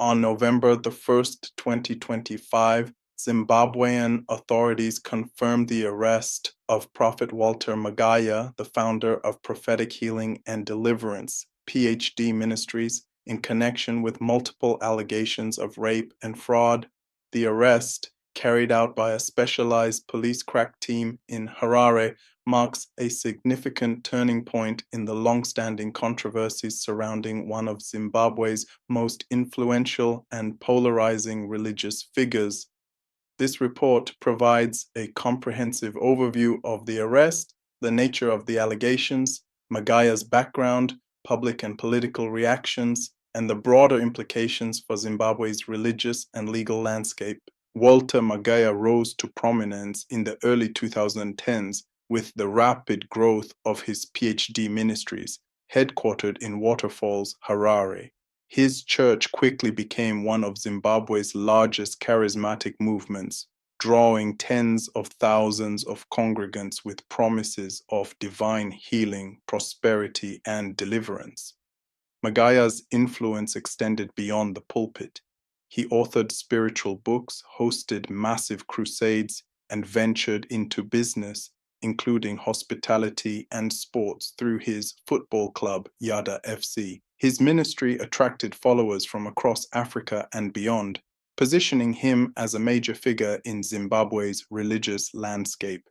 On November the 1st, 2025, Zimbabwean authorities confirmed the arrest of Prophet Walter Magaya, the founder of Prophetic Healing and Deliverance, PHD Ministries, in connection with multiple allegations of rape and fraud. The arrest, carried out by a specialized police crack team in Harare, marks a significant turning point in the long-standing controversies surrounding one of Zimbabwe's most influential and polarizing religious figures. This report provides a comprehensive overview of the arrest, the nature of the allegations, Magaya's background, public and political reactions, and the broader implications for Zimbabwe's religious and legal landscape. Walter Magaya rose to prominence in the early 2010s with the rapid growth of his PhD Ministries, headquartered in Waterfalls, Harare. His church quickly became one of Zimbabwe's largest charismatic movements, drawing tens of thousands of congregants with promises of divine healing, prosperity, and deliverance. Magaya's influence extended beyond the pulpit. He authored spiritual books, hosted massive crusades, and ventured into business, including hospitality and sports through his football club, Yada FC. His ministry attracted followers from across Africa and beyond, positioning him as a major figure in Zimbabwe's religious landscape.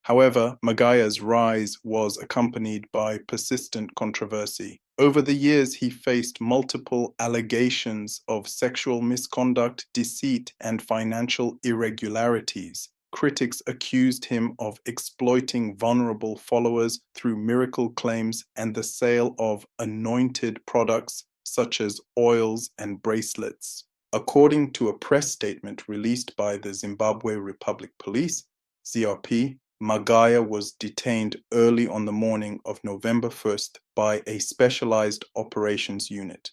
However, Magaya's rise was accompanied by persistent controversy. Over the years, he faced multiple allegations of sexual misconduct, deceit, and financial irregularities. Critics accused him of exploiting vulnerable followers through miracle claims and the sale of anointed products such as oils and bracelets. According to a press statement released by the Zimbabwe Republic Police, ZRP, Magaya was detained early on the morning of November 1st by a specialized operations unit.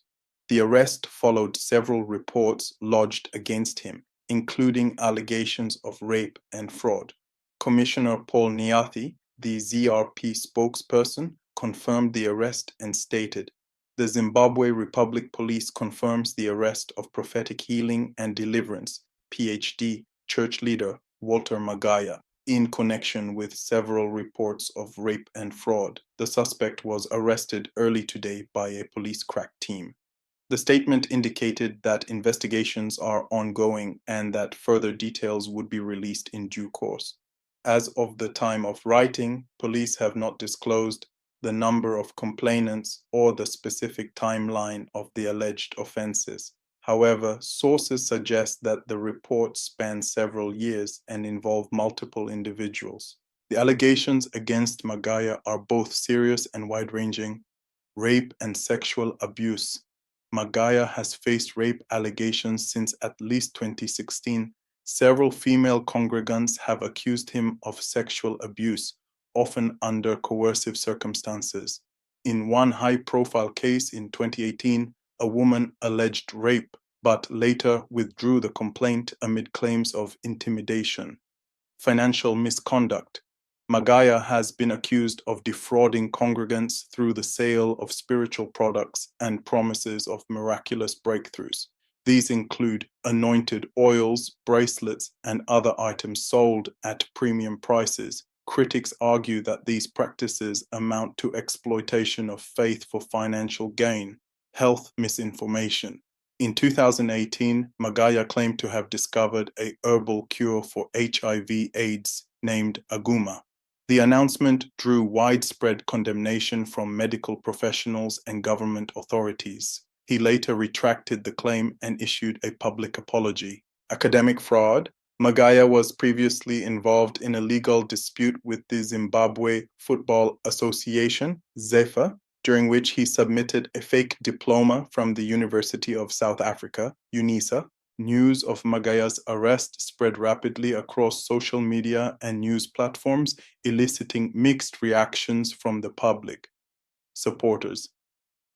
The arrest followed several reports lodged against him, including allegations of rape and fraud. Commissioner Paul Nyathi, the ZRP spokesperson, confirmed the arrest and stated, "The Zimbabwe Republic Police confirms the arrest of Prophetic Healing and Deliverance, PhD, church leader Walter Magaya, in connection with several reports of rape and fraud. The suspect was arrested early today by a police crack team." The statement indicated that investigations are ongoing and that further details would be released in due course. As of the time of writing, police have not disclosed the number of complainants or the specific timeline of the alleged offenses. However, sources suggest that the reports span several years and involve multiple individuals. The allegations against Magaya are both serious and wide-ranging: rape and sexual abuse. Magaya has faced rape allegations since at least 2016. Several female congregants have accused him of sexual abuse, often under coercive circumstances. In one high-profile case in 2018, a woman alleged rape, but later withdrew the complaint amid claims of intimidation. Financial misconduct. Magaya has been accused of defrauding congregants through the sale of spiritual products and promises of miraculous breakthroughs. These include anointed oils, bracelets, and other items sold at premium prices. Critics argue that these practices amount to exploitation of faith for financial gain. Health misinformation. In 2018, Magaya claimed to have discovered a herbal cure for HIV/AIDS named Aguma. The announcement drew widespread condemnation from medical professionals and government authorities. He later retracted the claim and issued a public apology. Academic fraud. Magaya was previously involved in a legal dispute with the Zimbabwe Football Association, ZEFA, during which he submitted a fake diploma from the University of South Africa, UNISA. News of Magaya's arrest spread rapidly across social media and news platforms, eliciting mixed reactions from the public. Supporters.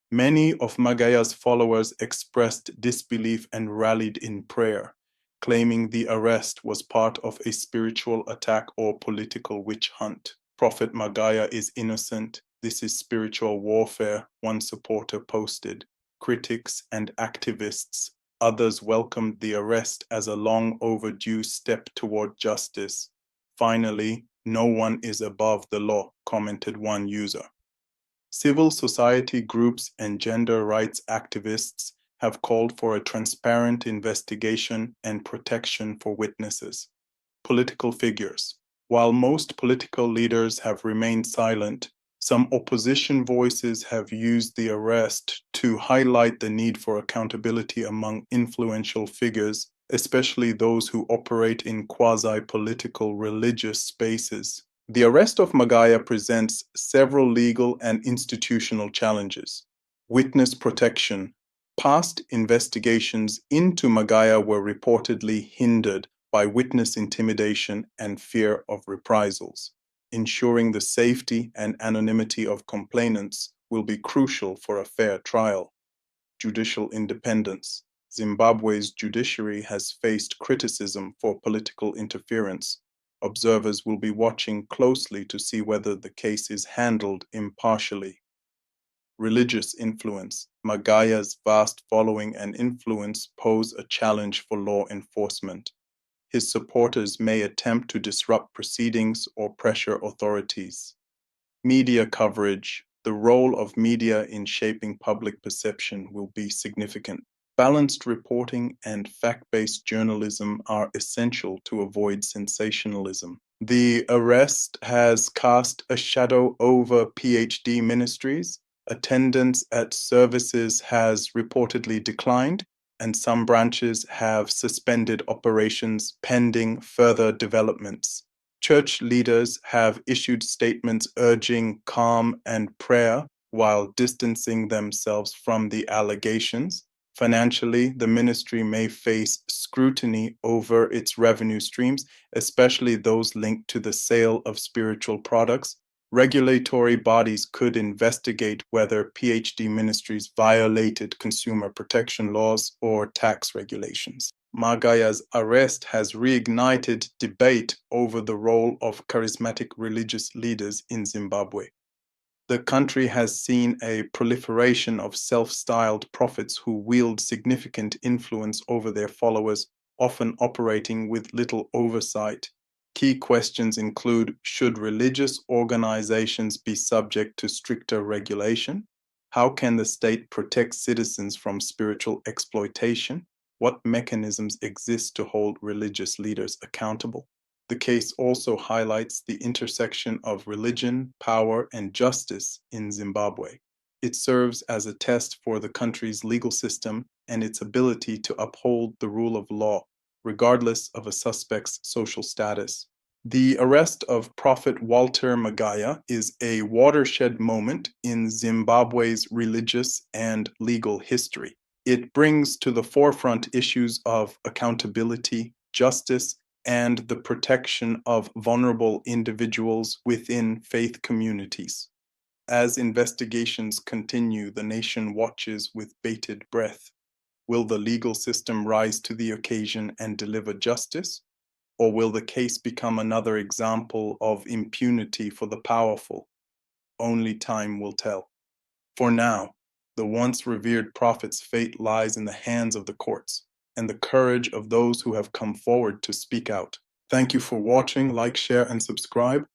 Many of Magaya's followers expressed disbelief and rallied in prayer, claiming the arrest was part of a spiritual attack or political witch hunt. Prophet Magaya is innocent. This is spiritual warfare, one supporter posted. Critics and activists Others welcomed the arrest as a long overdue step toward justice. Finally, no one is above the law, commented one user. Civil society groups and gender rights activists have called for a transparent investigation and protection for witnesses. Political figures. While most political leaders have remained silent, some opposition voices have used the arrest to highlight the need for accountability among influential figures, especially those who operate in quasi-political religious spaces. The arrest of Magaya presents several legal and institutional challenges. Witness protection. Past investigations into Magaya were reportedly hindered by witness intimidation and fear of reprisals. Ensuring the safety and anonymity of complainants will be crucial for a fair trial. Judicial independence. Zimbabwe's judiciary has faced criticism for political interference. Observers will be watching closely to see whether the case is handled impartially. Religious influence. Magaya's vast following and influence pose a challenge for law enforcement. His supporters may attempt to disrupt proceedings or pressure authorities. Media coverage. The role of media in shaping public perception will be significant. Balanced reporting and fact-based journalism are essential to avoid sensationalism. The arrest has cast a shadow over PHD Ministries. Attendance at services has reportedly declined, and some branches have suspended operations pending further developments. Church leaders have issued statements urging calm and prayer while distancing themselves from the allegations. Financially, the ministry may face scrutiny over its revenue streams, especially those linked to the sale of spiritual products. Regulatory bodies could investigate whether PHD Ministries violated consumer protection laws or tax regulations. Magaya's arrest has reignited debate over the role of charismatic religious leaders in Zimbabwe. The country has seen a proliferation of self-styled prophets who wield significant influence over their followers, often operating with little oversight. Key questions include: should religious organizations be subject to stricter regulation? How can the state protect citizens from spiritual exploitation? What mechanisms exist to hold religious leaders accountable? The case also highlights the intersection of religion, power, and justice in Zimbabwe. It serves as a test for the country's legal system and its ability to uphold the rule of law, regardless of a suspect's social status. The arrest of Prophet Walter Magaya is a watershed moment in Zimbabwe's religious and legal history. It brings to the forefront issues of accountability, justice, and the protection of vulnerable individuals within faith communities. As investigations continue, the nation watches with bated breath. Will the legal system rise to the occasion and deliver justice? Or will the case become another example of impunity for the powerful? Only time will tell. For now, the once revered prophet's fate lies in the hands of the courts and the courage of those who have come forward to speak out. Thank you for watching. Like, share, and subscribe.